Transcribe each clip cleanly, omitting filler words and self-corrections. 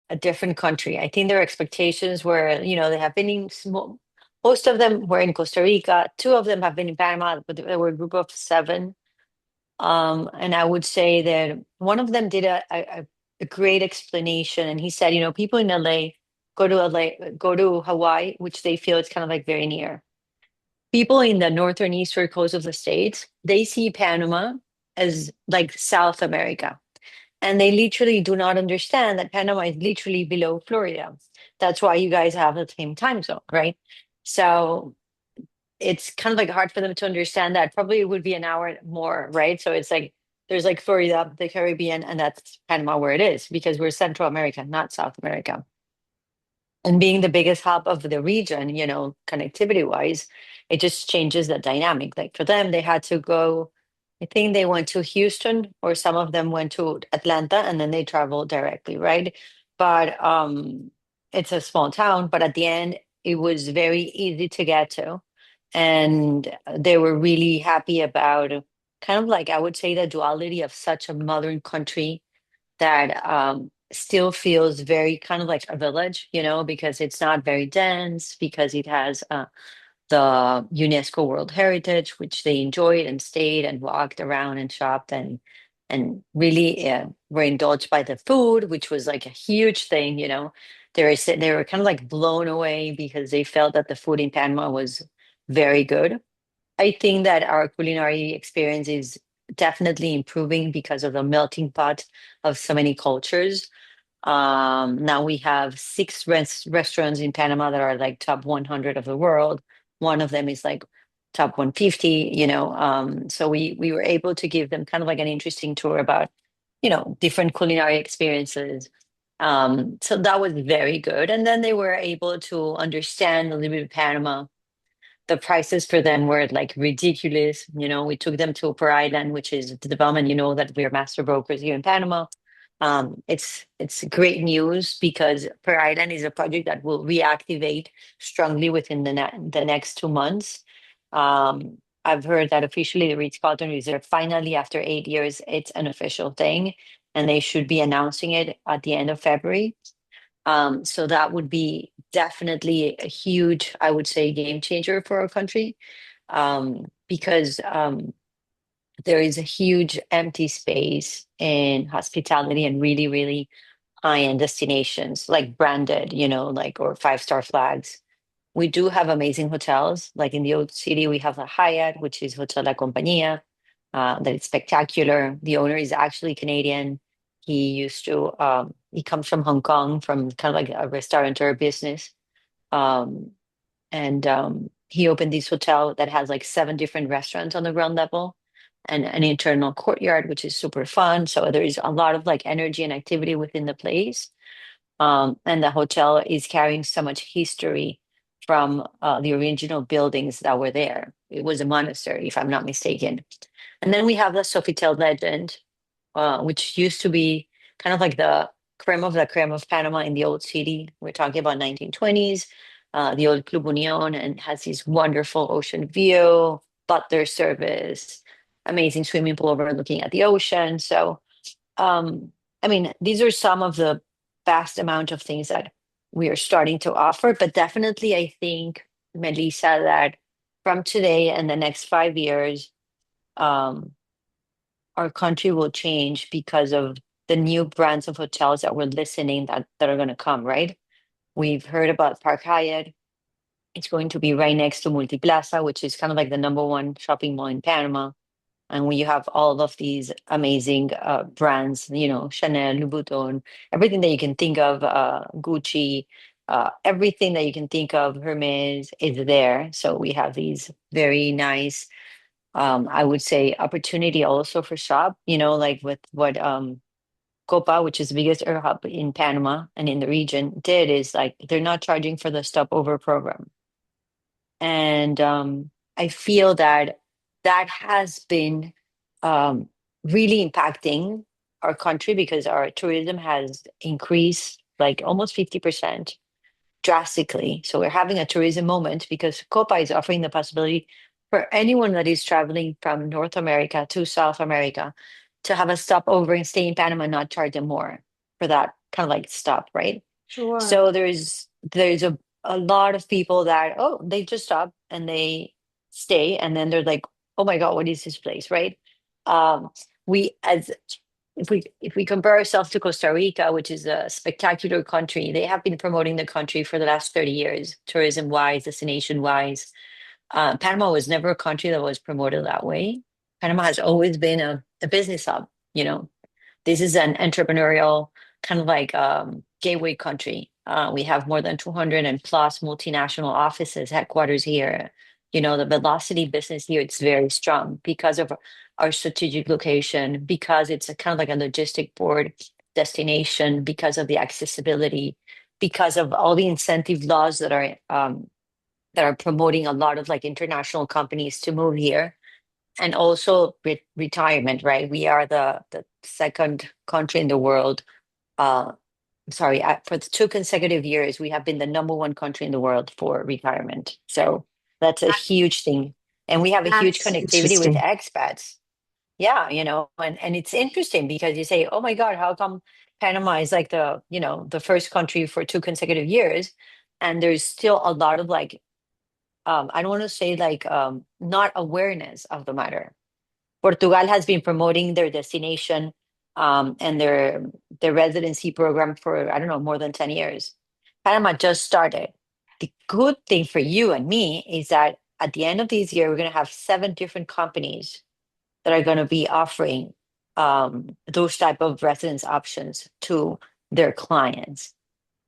a different country. I think their expectations were, they have been in small, most of them were in Costa Rica. Two of them have been in Panama, but there were a group of seven. And I would say that one of them did a great explanation, and he said, people in LA go to Hawaii, which they feel it's kind of like very near. People in the northern eastern coast of the States, they see Panama as like South America. And they literally do not understand that Panama is literally below Florida. That's why you guys have the same time zone, right? So it's kind of like hard for them to understand that. Probably it would be an hour more, right? So it's like there's like Florida, the Caribbean, and that's Panama where it is because we're Central America, not South America. And being the biggest hub of the region, connectivity wise, it just changes the dynamic. Like for them, they had to go, I think they went to Houston, or some of them went to Atlanta, and then they traveled directly, right? But it's a small town, but at the end, it was very easy to get to. And they were really happy about kind of like, I would say, the duality of such a modern country that still feels very kind of like a village, because it's not very dense, because it has the UNESCO World Heritage, which they enjoyed and stayed and walked around and shopped and really were indulged by the food, which was like a huge thing. They were kind of like blown away because they felt that the food in Panama was very good. I think that our culinary experience is definitely improving because of the melting pot of so many cultures. Now we have six restaurants in Panama that are like top 100 of the world. One of them is like top 150, so we were able to give them kind of like an interesting tour about, different culinary experiences. So that was very good. And then they were able to understand a little bit of Panama. The prices for them were like ridiculous. We took them to Upper Island, which is the development, that we're master brokers here in Panama. It's great news because Per Island is a project that will reactivate strongly within the next 2 months. I've heard that officially the Ritz-Carlton Reserve finally, after 8 years, it's an official thing, and they should be announcing it at the end of February. So that would be definitely a huge, I would say, game changer for our country, because there is a huge empty space in hospitality and really, really high-end destinations, like branded, like or five-star flags. We do have amazing hotels. Like in the old city, we have the Hyatt, which is Hotel La Compañía, that is spectacular. The owner is actually Canadian. He comes from Hong Kong, from kind of like a restaurateur business. Um, and he opened this hotel that has like seven different restaurants on the ground level and an internal courtyard, which is super fun. So there is a lot of like energy and activity within the place. And the hotel is carrying so much history from the original buildings that were there. It was a monastery, if I'm not mistaken. And then we have the Sofitel Legend, which used to be kind of like the creme of Panama in the old city. We're talking about 1920s, the old Club Union, and has this wonderful ocean view, butler service, amazing swimming pool overlooking at the ocean. So, I mean, these are some of the vast amount of things that we are starting to offer, but definitely I think, Melissa, that from today and the next 5 years, um, our country will change because of the new brands of hotels that we're listening that are going to come, right? We've heard about Park Hyatt. It's going to be right next to Multiplaza, which is kind of like the number one shopping mall in Panama. And when you have all of these amazing brands, Chanel, Louboutin, everything that you can think of, Gucci, everything that you can think of, Hermes is there. So we have these very nice, I would say, opportunity also for shop, like with what Copa, which is the biggest air hub in Panama and in the region, did is like they're not charging for the stopover program. And I feel that that has been um, really impacting our country because our tourism has increased like almost 50% drastically. So we're having a tourism moment because Copa is offering the possibility for anyone that is traveling from North America to South America to have a stopover and stay in Panama and not charge them more for that kind of like stop, right? Sure. So there's a lot of people that, oh, they just stop and they stay, and then they're like, oh my God, what is this place, right? Um, we as if we compare ourselves to Costa Rica, which is a spectacular country, they have been promoting the country for the last 30 years, tourism wise, destination wise. Panama was never a country that was promoted that way. Panama has always been a business hub, you know. This is an entrepreneurial kind of like gateway country. We have more than 200 and plus multinational offices, headquarters here. You know, the velocity business here, it's very strong because of our strategic location, because it's a kind of like a logistic port destination, because of the accessibility, because of all the incentive laws that are promoting a lot of like international companies to move here, and also retirement, right? We are the second country in the world. Uh, sorry, for the 2 consecutive years, we have been the number one country in the world for retirement. So that's a huge thing, and we have a huge That's connectivity with interesting. expats. Yeah, you know, and it's interesting because you say, oh my God, how come Panama is like the, you know, the first country for 2 consecutive years, and there's still a lot of like I don't want to say like not awareness of the matter. Portugal has been promoting their destination and their residency program for, I don't know, more than 10 years. Panama just started. The good thing for you and me is that at the end of this year, we're going to have 7 different companies that are going to be offering those type of residence options to their clients.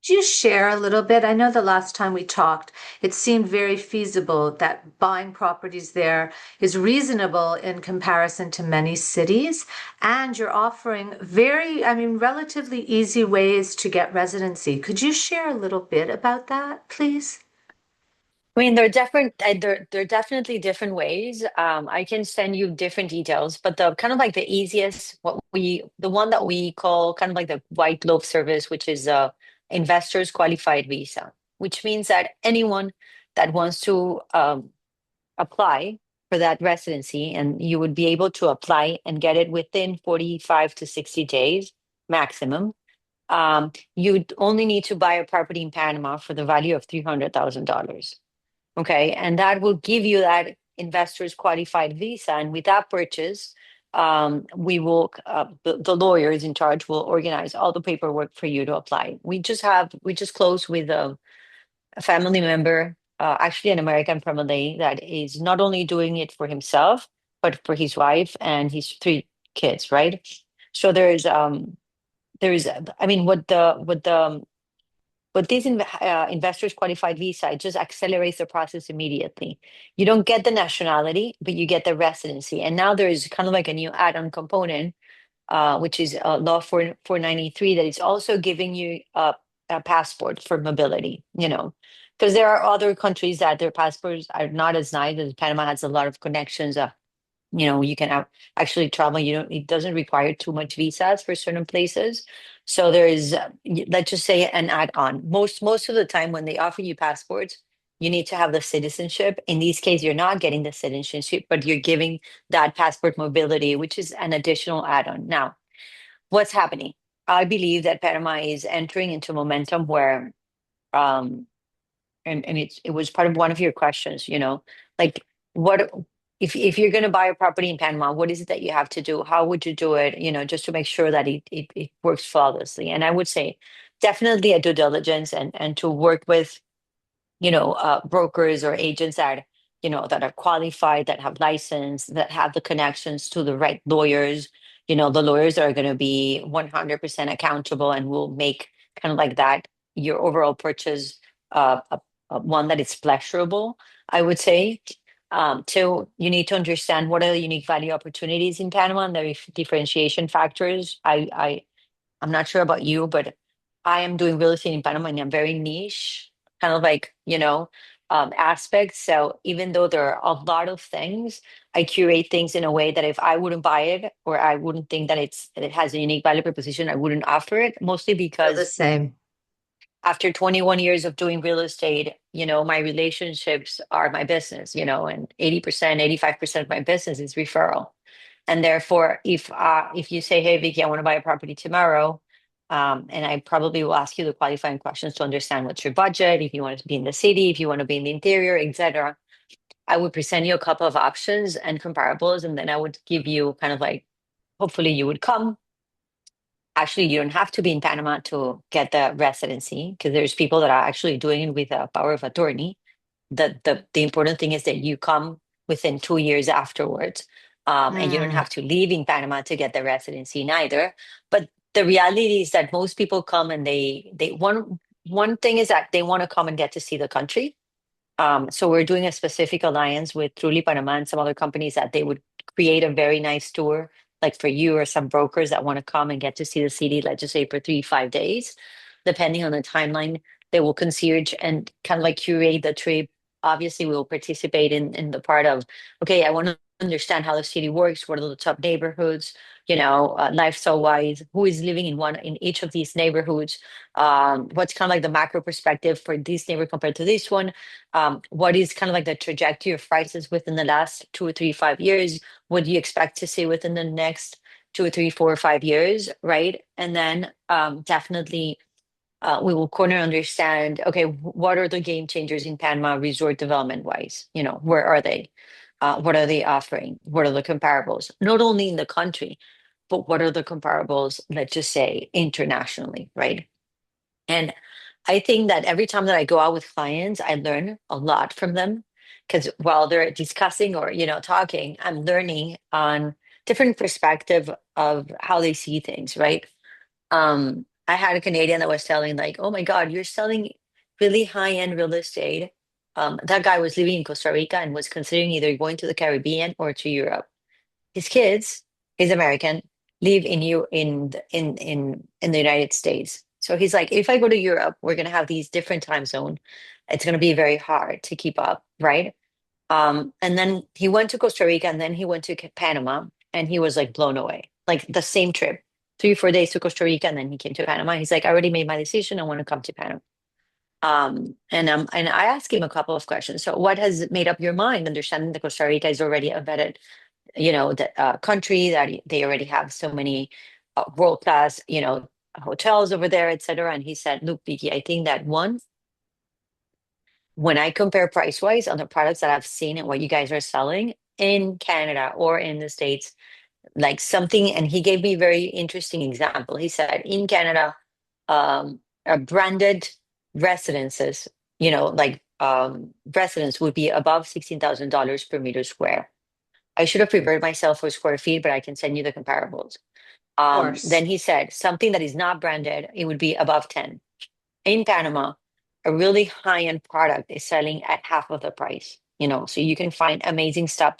Could you share a little bit? I know the last time we talked, it seemed very feasible that buying properties there is reasonable in comparison to many cities, and you're offering very, I mean, relatively easy ways to get residency. Could you share a little bit about that, please? I mean, they're different. They're definitely different ways. I can send you different details, but the kind of like the easiest, the one that we call kind of like the white glove service, which is investors qualified visa, which means that anyone that wants to apply for that residency, and you would be able to apply and get it within 45 to 60 days maximum. You'd only need to buy a property in Panama for the value of $300,000. Okay, and that will give you that investor's qualified visa. And with that purchase, the lawyers in charge will organize all the paperwork for you to apply. We just closed with a family member, actually an American family that is not only doing it for himself, but for his wife and his 3 kids, right? So I mean, but these investors qualified visa, it just accelerates the process immediately. You don't get the nationality, but you get the residency. And now there is kind of like a new add-on component, which is Law 493, that is also giving you a passport for mobility, you know, because there are other countries that their passports are not as nice, as Panama has a lot of connections. You know, you can actually travel. You don't, it doesn't require too much visas for certain places. So there is let's just say an add-on. Most of the time when they offer you passports, you need to have the citizenship. In this case, you're not getting the citizenship, but you're giving that passport mobility, which is an additional add-on. Now, what's happening? I believe that Panama is entering into momentum where um and it was part of one of your questions, you know, like what if you're going to buy a property in Panama, what is it that you have to do? How would you do it? You know, just to make sure that it works flawlessly. And I would say definitely a due diligence, and to work with, you know, brokers or agents that, you know, that are qualified, that have license, that have the connections to the right lawyers. You know, the lawyers are going to be 100% accountable and will make kind of like that your overall purchase one that is pleasurable, I would say. Two, you need to understand what are the unique value opportunities in Panama and the differentiation factors. I'm not sure about you, but I am doing real estate in Panama in a very niche kind of like, you know, aspect. So even though there are a lot of things, I curate things in a way that if I wouldn't buy it or I wouldn't think that it has a unique value proposition, I wouldn't offer it, mostly Feel the because same. after 21 years of doing real estate, you know, my relationships are my business, you know, and 80%, 85% of my business is referral. And therefore, if you say, hey, Vicky, I want to buy a property tomorrow, And I probably will ask you the qualifying questions to understand what's your budget, if you want to be in the city, if you want to be in the interior, etc. I would present you a couple of options and comparables, and then I would give you kind of like, hopefully you would come. Actually, you don't have to be in Panama to get the residency because there's people that are actually doing it with a power of attorney. The important thing is that you come within 2 years afterwards, and you don't Mm, have to live in Panama to get the residency neither. But the reality is that most people come and they one thing is that they want to come and get to see the country. So we're doing a specific alliance with Truly Panama and some other companies that they would create a very nice tour, like for you or some brokers that want to come and get to see the city, let's just say for 3, 5 days, depending on the timeline, they will concierge and kind of like curate the trip. Obviously, we will participate in the part of, okay, I want to understand how the city works, what are the top neighborhoods, lifestyle wise, who is living in each of these neighborhoods, what's kind of like the macro perspective for this neighborhood compared to this one, what is kind of like the trajectory of prices within the last 2 or 3, 5 years? What do you expect to see within the next 2 or 3, 4 or 5 years, right? And then definitely we will corner understand, okay, what are the game changers in Panama resort development wise? Where are they? What are they offering? What are the comparables? Not only in the country, but what are the comparables, let's just say internationally, right? And I think that every time that I go out with clients, I learn a lot from them because while they're discussing or, talking, I'm learning on different perspective of how they see things, right? I had a Canadian that was telling like, "Oh my God, you're selling really high-end real estate." That guy was living in Costa Rica and was considering either going to the Caribbean or to Europe. His kids, he's American, live in the United States. So he's like, if I go to Europe, we're gonna have these different time zone. It's gonna be very hard to keep up, right? And then he went to Costa Rica and then he went to Panama and he was like blown away. Like the same trip, 3, 4 days to Costa Rica, and then he came to Panama. He's like, I already made my decision. I want to come to Panama. And I asked him a couple of questions. So, what has made up your mind, understanding that Costa Rica is already a vetted the country that they already have so many world class, hotels over there, et cetera. And he said, look, Vicky, I think that one, when I compare price wise on the products that I've seen and what you guys are selling in Canada or in the States, like something, and he gave me a very interesting example. He said in Canada, branded residences, residence would be above $16,000 per meter square. I should have prepared myself for square feet, but I can send you the comparables. of Then course. he said something that is not branded, it would be above 10. In Panama, a really high-end product is selling at half of the price, so you can find amazing stuff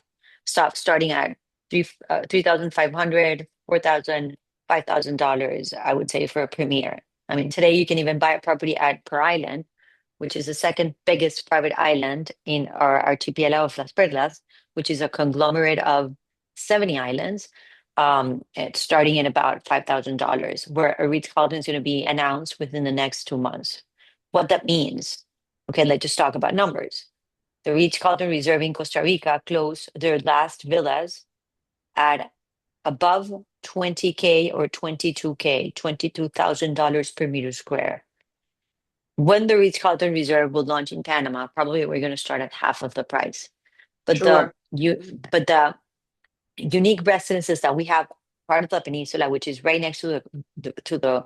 starting at 3,500, 4,000, $5,000, I would say, for a premier. I mean, today you can even buy a property at per island, which is the second biggest private island in our archipelago of Las Perlas, which is a conglomerate of 70 islands. It's starting at about $5,000, where a Ritz-Carlton is going to be announced within the next 2 months. What that means, okay, let's just talk about numbers. The Ritz-Carlton Reserve in Costa Rica closed their last villas at above 20K or 22K, $22,000 per meter square. When the Ritz-Carlton Reserve will launch in Panama, probably we're going to start at half of the price. But Sure. the unique residences that we have part of the peninsula, which is right next to the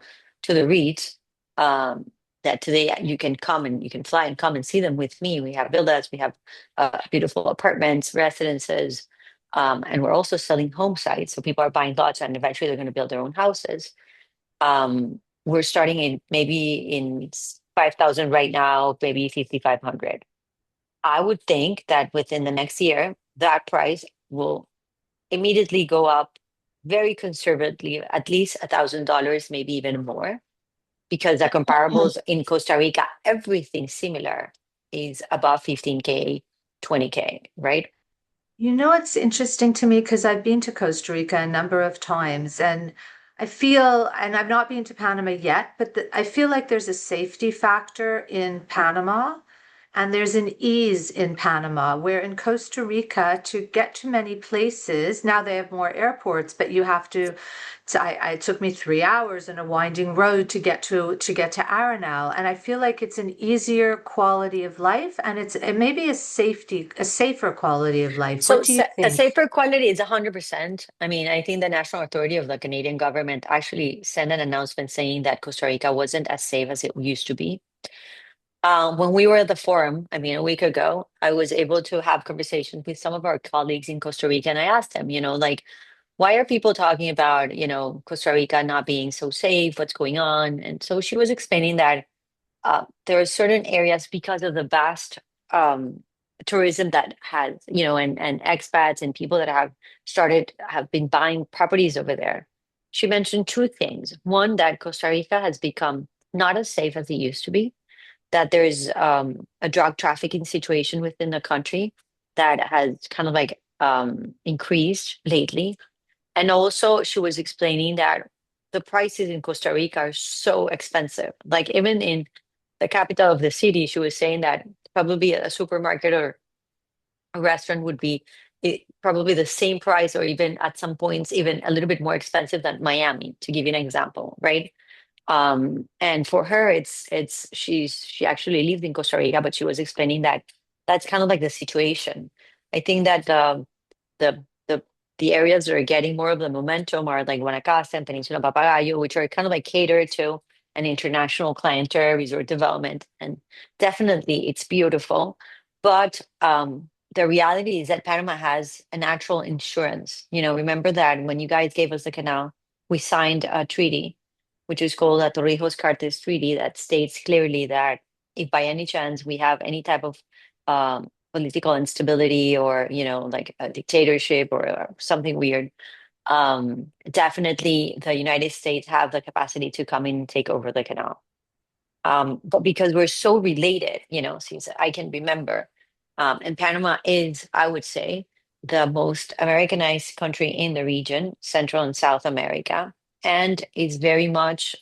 reeds, that today you can come and you can fly and come and see them with me. We have villas, we have beautiful apartments, residences, and we're also selling home sites. So people are buying lots and eventually they're going to build their own houses. We're starting in maybe in 5,000 right now, maybe 5,500. I would think that within the next year, that price will immediately go up very conservatively, at least $1,000, maybe even more, because the comparables in Costa Rica, everything similar is above 15K, 20K, right? You know, it's interesting to me because I've been to Costa Rica a number of times and I feel, and I've not been to Panama yet, but I feel like there's a safety factor in Panama. and there's an ease in Panama, where in Costa Rica, to get to many places, now they have more airports, but you have to, it took me 3 hours in a winding road to get to Arenal. And I feel like it's an easier quality of life, and it may be a safer quality of life. What So do you a think? safer quality is 100%. I mean, I think the national authority of the Canadian government actually sent an announcement saying that Costa Rica wasn't as safe as it used to be. When we were at the forum, I mean, a week ago, I was able to have conversations with some of our colleagues in Costa Rica, and I asked them, like, why are people talking about, Costa Rica not being so safe? What's going on? And so she was explaining that there are certain areas because of the vast um, tourism that has, and expats and people that have been buying properties over there. She mentioned two things. One, that Costa Rica has become not as safe as it used to be, that there's a drug trafficking situation within the country that has kind of like increased lately. And also, she was explaining that the prices in Costa Rica are so expensive. Like, even in the capital of the city, she was saying that probably a supermarket or a restaurant would be probably the same price, or even at some points, even a little bit more expensive than Miami, to give you an example, right? And for her, she actually lived in Costa Rica, but she was explaining that that's kind of like the situation. I think that the the the areas that are getting more of the momentum are like Guanacaste and Peninsula Papagayo, which are kind of like catered to an international clientele, resort development, and definitely it's beautiful. But the reality is that Panama has a natural insurance. Remember that when you guys gave us the canal, we signed a treaty, which is called the Torrijos Cartes Treaty, that states clearly that if by any chance we have any type of political instability, or like a dictatorship, or something weird, definitely the United States have the capacity to come in and take over the canal. But because we're so related, since I can remember, and Panama is, I would say, the most Americanized country in the region, Central and South America, and is very much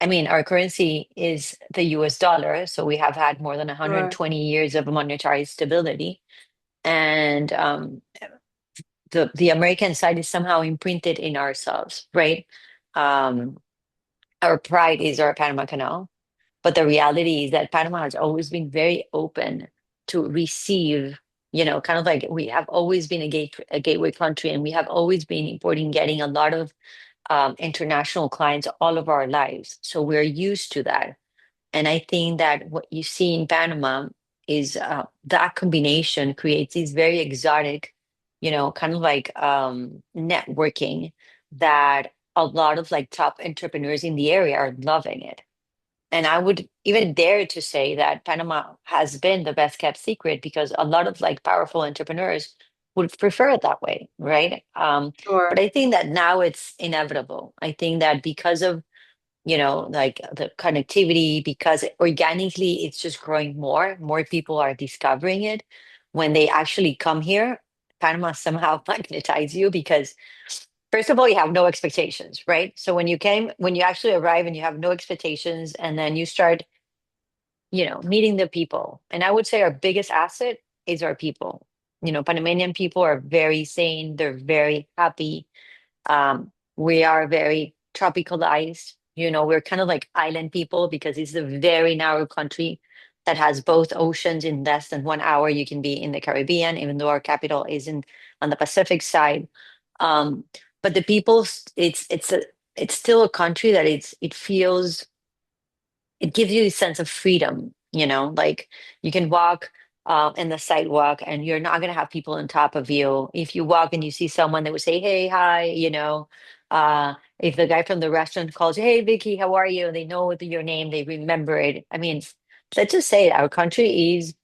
I mean, our currency is the US dollar, so we have had more than Sure, 120 years of monetary stability. And the American side is somehow imprinted in ourselves, right? Um, our pride is our Panama Canal, but the reality is that Panama has always been very open to receive, kind of like we have always been a gateway country, and we have always been importing, getting a lot of international clients all of our lives. So we're used to that. And I think that what you see in Panama is that combination creates these very exotic, kind of like networking, that a lot of like top entrepreneurs in the area are loving it. And I would even dare to say that Panama has been the best kept secret, because a lot of like powerful entrepreneurs would prefer it that way, right? But sure, I think that now it's inevitable. I think that because of like the connectivity, because organically it's just growing more people are discovering it. When they actually come here, Panama somehow magnetize you, because first of all, you have no expectations, right? So when you actually arrive and you have no expectations, and then you start, meeting the people. And I would say our biggest asset is our people. Panamanian people are very sane, they're very happy, we are very tropicalized. We're kind of like island people, because it's a very narrow country that has both oceans. In less than 1 hour, you can be in the Caribbean, even though our capital is on the Pacific side. Um, but the people, it's still a country that it gives you a sense of freedom, like you can walk in the sidewalk, and you're not going to have people on top of you. If you walk and you see someone, they would say, hey, hi, if the guy from the restaurant calls you, hey, Vicky, how are you? And they know your name, they remember it. I mean, let's just say our country is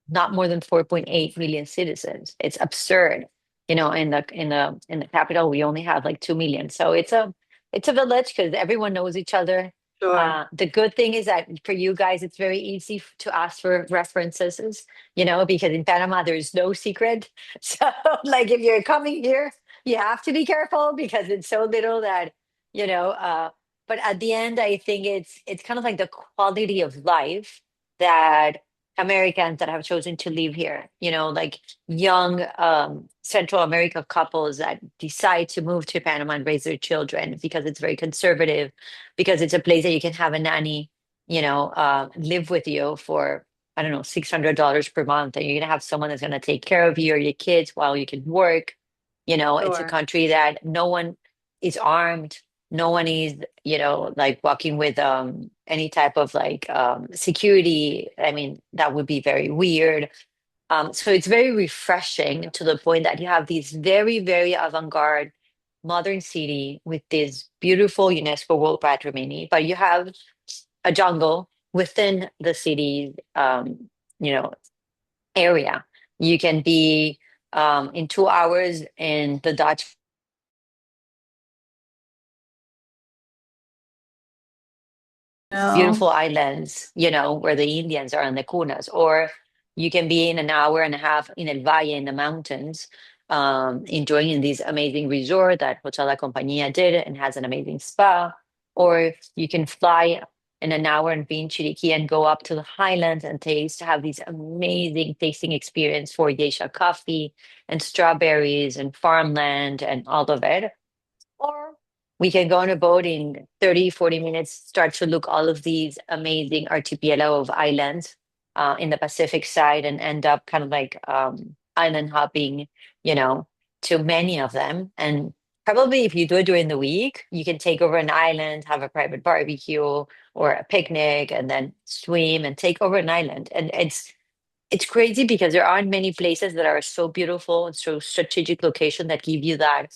not more than 4.8 million citizens. It's absurd. In the capital, we only have like 2 million. So it's a village, because everyone knows each other. sure. The good thing is that for you guys, it's very easy to ask for references, because in Panama there's no secret. So like if you're coming here, you have to be careful, because it's so little that, you know, uh, but at the end, I think it's kind of like the quality of life that Americans that have chosen to live here, like young Central America couples that decide to move to Panama and raise their children because it's very conservative, because it's a place that you can have a nanny, live with you for, I don't know, $600 per month, and you're gonna have someone that's gonna take care of you or your kids while you can work. It's a Sure. country that no one is armed, no one is, like walking with any type of like security. I mean, that would be very weird. So it's very refreshing to the point that you have these very, very avant-garde modern city with this beautiful UNESCO World Patrimony, but you have a jungle within the city, you know, area. You can be in 2 hours in the Dutch No. beautiful islands, where the Indians are on the cunas, or you can be in an hour and a half in El Valle in the mountains, enjoying in this amazing resort that Hotel La Compañía did and has an amazing spa, or you can fly in an hour and be in Chiriquí and go up to the highlands and have these amazing tasting experience for geisha coffee and strawberries and farmland and all of it. Or we can go on a boat in 30, 40 minutes, start to look all of these amazing archipelago of islands in the Pacific side and end up kind of like island hopping, you know, to many of them. And probably if you do it during the week, you can take over an island, have a private barbecue or a picnic, and then swim and take over an island. And it's crazy because there aren't many places that are so beautiful and so strategic location that give you that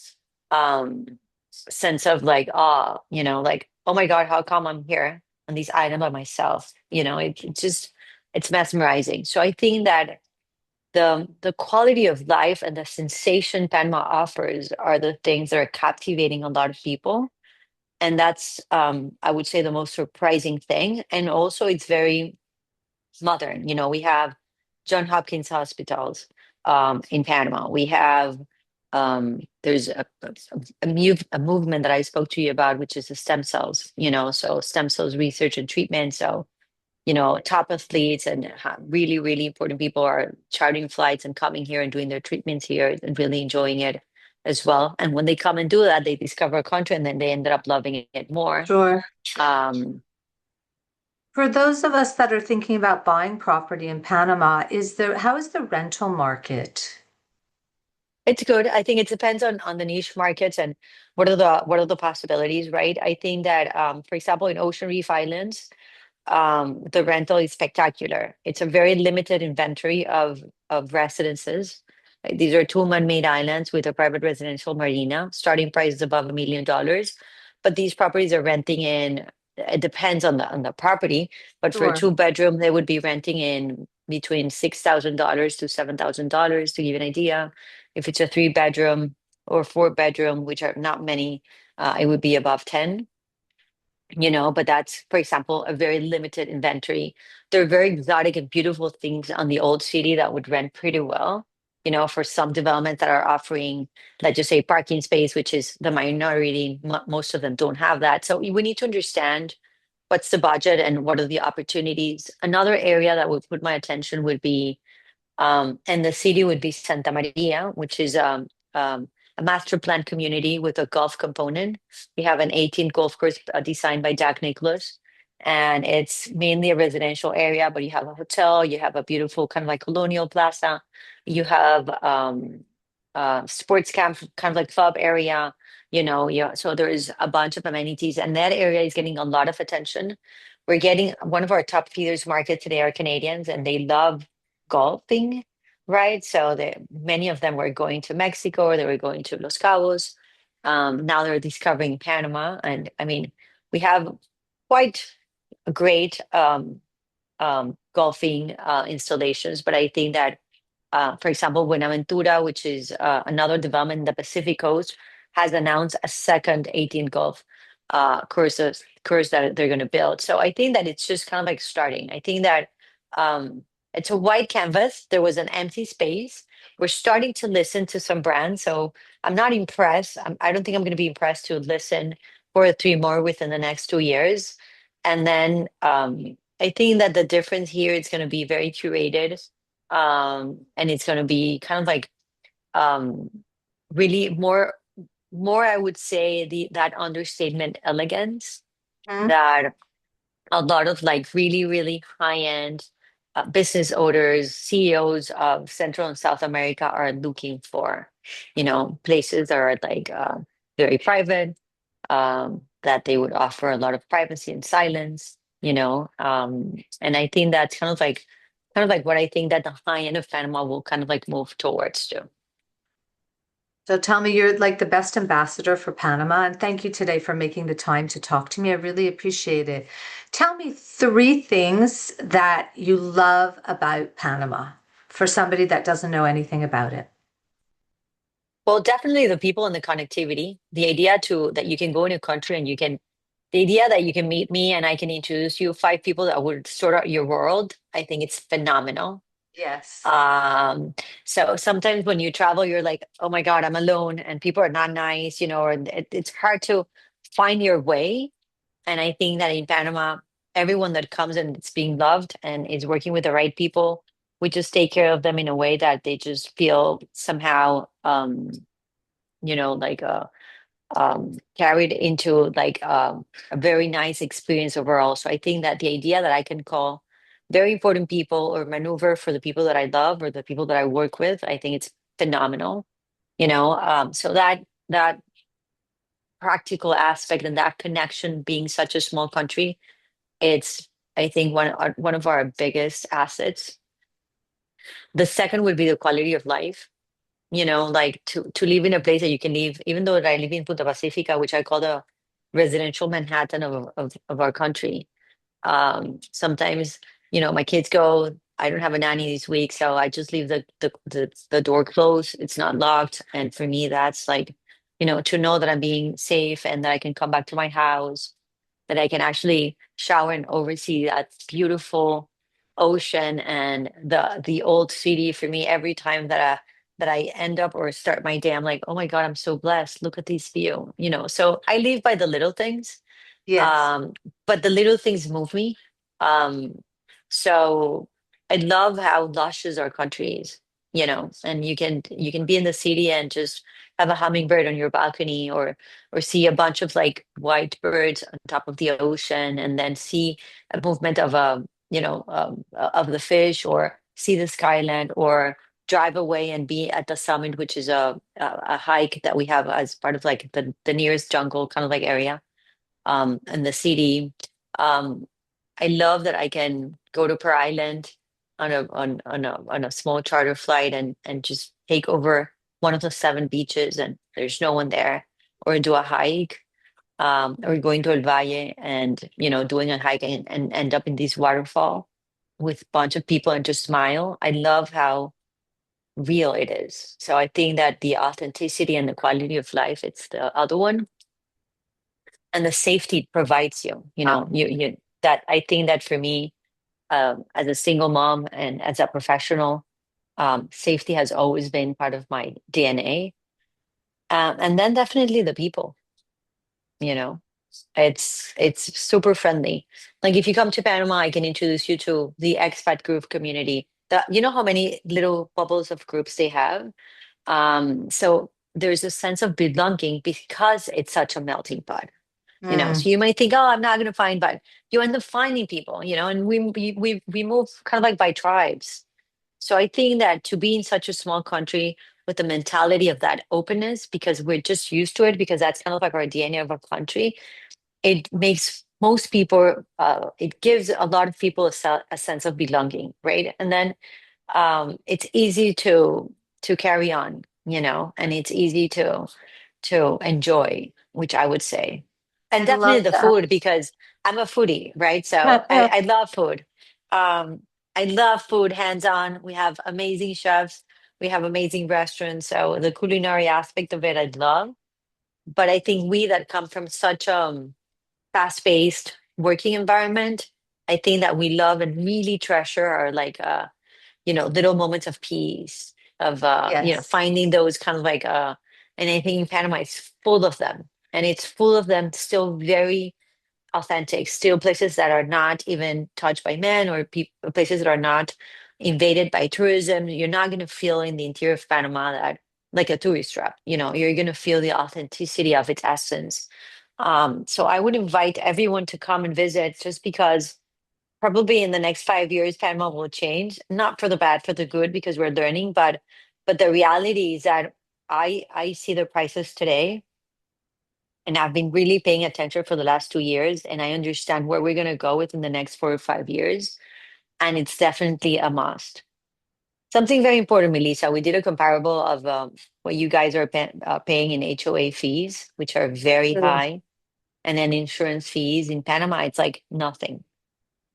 um sense of like awe, like, oh my God, how come I'm here on this island by myself? It's mesmerizing. So I think that the quality of life and the sensation Panama offers are the things that are captivating a lot of people. And that's I would say the most surprising thing. And also it's very modern. We have John Hopkins hospitals in Panama. We have there's a movement that I spoke to you about, which is the stem cells. So stem cells research and treatment. So top athletes and really really important people are chartering flights and coming here and doing their treatments here and really enjoying it as well. And when they come and do that, they discover a country and then they ended up loving it more. Sure. Um, For those of us that are thinking about buying property in Panama, how is the rental market? It's good. I think it depends on the niche markets and what are the possibilities, right? I think that for example, in Ocean Reef Islands, the rental is spectacular. It's a very limited inventory of residences. Like, these are two man-made islands with a private residential marina. Starting price is above $1 million, but these properties are renting in. It depends on the property, but for a Sure. two-bedroom, they would be renting in between $6,000 to $7,000 to give you an idea. If it's a three-bedroom or four-bedroom, which are not many, it would be above 10. But that's, for example, a very limited inventory. There are very exotic and beautiful things on the old city that would rent pretty well, for some developments that are offering, let's just say, parking space, which is the minority. Most of them don't have that. So we need to understand what's the budget and what are the opportunities. Another area that would put my attention would be and the city would be Santa Maria, which is a master plan community with a golf component. We have an 18 golf course designed by Jack Nicklaus, and it's mainly a residential area, but you have a hotel, you have a beautiful kind of like colonial plaza, you have sports camp, kind of like club area, yeah. So there is a bunch of amenities, and that area is getting a lot of attention. We're getting one of our top feeders market today are Canadians, and they love golfing, right? So many of them were going to Mexico or they were going to Los Cabos. Now they're discovering Panama. And I mean, we have quite a great golfing installations, but I think that for example, Buenaventura, which is another development in the Pacific Coast, has announced a second 18 golf course that they're going to build. So I think that it's just kind of like starting. I think that it's a white canvas. There was an empty space. We're starting to listen to some brands. So I'm not impressed. I don't think I'm going to be impressed to listen for three more within the next 2 years. And then I think that the difference here is going to be very curated, and it's going to be kind of like um, really more I would say the that understatement elegance Mhm. that a lot of like really, really high-end business owners, CEOs of Central and South America are looking for, places that are like very private, that they would offer a lot of privacy and silence, and I think that's kind of like what I think that the high end of Panama will kind of like move towards too. So tell me, you're like the best ambassador for Panama, and thank you today for making the time to talk to me. I really appreciate it. Tell me three things that you love about Panama for somebody that doesn't know anything about it. Well, definitely the people and the connectivity, the idea to that you can go in a country and the idea that you can meet me and I can introduce you five people that would sort out your world, I think it's phenomenal. Yes. Um, so sometimes when you travel, you're like, oh my God, I'm alone and people are not nice, and it's hard to find your way. And I think that in Panama, everyone that comes and it's being loved and is working with the right people, we just take care of them in a way that they just feel somehow, like carried into like a very nice experience overall. So I think that the idea that I can call very important people or maneuver for the people that I love or the people that I work with, I think it's phenomenal. So that practical aspect and that connection being such a small country, it's I think one of our biggest assets. The second would be the quality of life. Like to live in a place that you can live, even though I live in Punta Pacifica, which I call the residential Manhattan of our country. Sometimes, my kids go, I don't have a nanny this week, so I just leave the door closed. It's not locked. And for me, that's like, to know that I'm being safe and that I can come back to my house, that I can actually shower and oversee that beautiful ocean and the old city. For me, every time that I end up or start my day, I'm like, oh my God, I'm so blessed. Look at this view. So I live by the little things. Yes. um, but the little things move me. Um, so I love how luscious our country is, and you can be in the city and just have a hummingbird on your balcony, or see a bunch of like white birds on top of the ocean, and then see a movement of the fish, or see the skyline, or drive away and be at the summit, which is a hike that we have as part of like the nearest jungle kind of like area in the city. Um, I love that I can go to Per Island on a small charter flight and just take over one of the seven beaches and there's no one there, or do a hike, or going to El Valle and doing a hike and end up in this waterfall with a bunch of people and just smile. I love how real it is. So I think that the authenticity and the quality of life, it's the other one, and the safety it provides you. That I think that for me, as a single mom and as a professional, safety has always been part of my DNA. And then definitely the people. You know, it's super friendly. Like if you come to Panama, I can introduce you to the expat group community. You know how many little bubbles of groups they have. So there's a sense of belonging because it's such a melting pot. So Mm. you might think, oh, I'm not going to find, but you end up finding people, and we move kind of like by tribes. So I think that to be in such a small country with the mentality of that openness, because we're just used to it, because that's kind of like our DNA of our country, it makes most people, it gives a lot of people a sense of belonging, right? And then it's easy to carry on, and it's easy to enjoy, which I would say. I And definitely love the food, because I'm a foodie, right? So I, that. I love food. Um, I love food, hands on. We have amazing chefs, we have amazing restaurants. So the culinary aspect of it, I'd love. But I think we that come from such fast-paced working environment, I think that we love and really treasure our like little moments of peace, of Yes. finding those kind of like and I think in Panama it's full of them, and it's full of them still very authentic, still places that are not even touched by men or places that are not invaded by tourism. You're not going to feel in the interior of Panama that like a tourist trap. You're going to feel the authenticity of its essence. So I would invite everyone to come and visit just because probably in the next 5 years, Panama will change, not for the bad, for the good, because we're learning, but the reality is that I see the prices today and I've been really paying attention for the last 2 years, and I understand where we're going to go within the next 4 or 5 years. And it's definitely a must. Something very important, Melissa. We did a comparable of what you guys are paying in HOA fees, which are very Mm. high, and then insurance fees in Panama. It's like nothing.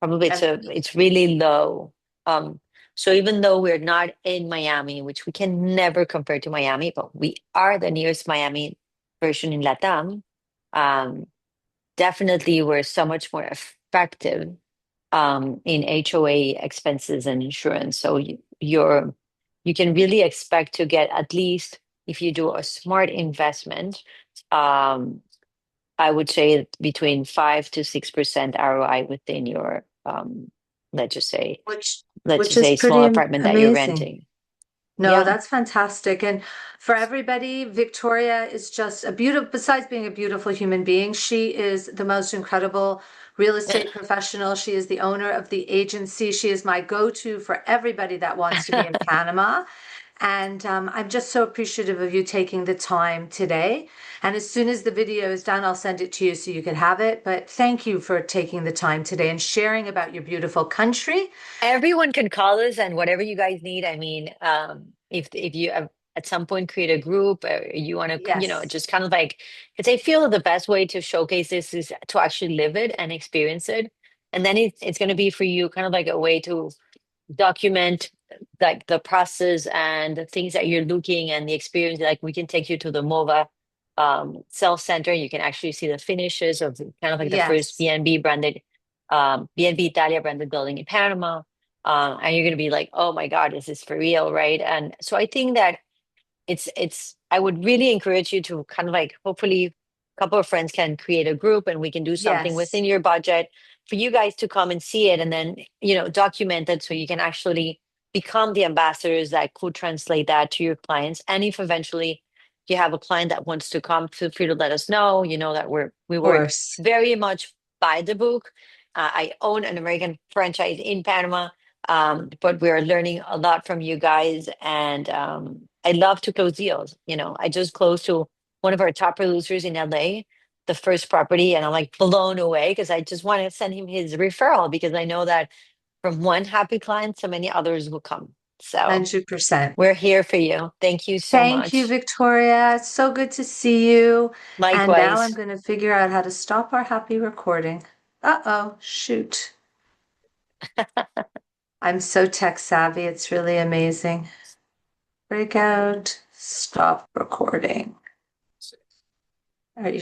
Probably And it's really low. Um, so even though we're not in Miami, which we can never compare to Miami, but we are the nearest Miami version in Latam, um, definitely we're so much more effective in HOA expenses and insurance. So you can really expect to get at least if you do a smart investment, um, I would say between 5 to 6% ROI within your let's just say which let's which just is say small pretty apartment that you're amazing. renting. No, Yeah. that's fantastic. And for everybody, Victoria is just a beautiful, besides being a beautiful human being, she is the most incredible real estate professional. She is the owner of the agency. She is my go-to for everybody that wants to be in Panama. And I'm just so appreciative of you taking the time today. And as soon as the video is done, I'll send it to you so you can have it. But thank you for taking the time today and sharing about your beautiful country. Everyone can call us and whatever you guys need. I mean, if you at some point create a group, you want to, Yes, just kind of like, because I feel the best way to showcase this is to actually live it and experience it. And then it's going to be for you kind of like a way to document like the process and the things that you're looking and the experience. Like we can take you to the MOVA self center. You can actually see the finishes of kind of like the first yes, BNB branded BNB Italia branded building in Panama. And you're gonna be like, oh my God, is this for real, right? And so I think that it's I would really encourage you to kind of like hopefully a couple of friends can create a group and we can do something yes, within your budget for you guys to come and see it and then document it so you can actually become the ambassadors that could translate that to your clients. And if eventually you have a client that wants to come, feel free to let us know. You know that we of work course. very much by the book. I own an American franchise in Panama, but we are learning a lot from you guys, and I love to close deals. I just closed to one of our top producers in LA, the first property, and I'm like blown away because I just want to send him his referral because I know that from one happy client, so many others will come. So 100%. we're here for you. Thank you so Thank you, much. Victoria. It's so good to see you. And now I'm Likewise. going to figure out how to stop our happy recording. Uh-oh, shoot. I'm so tech savvy. It's really amazing. Breakout, stop recording. Are you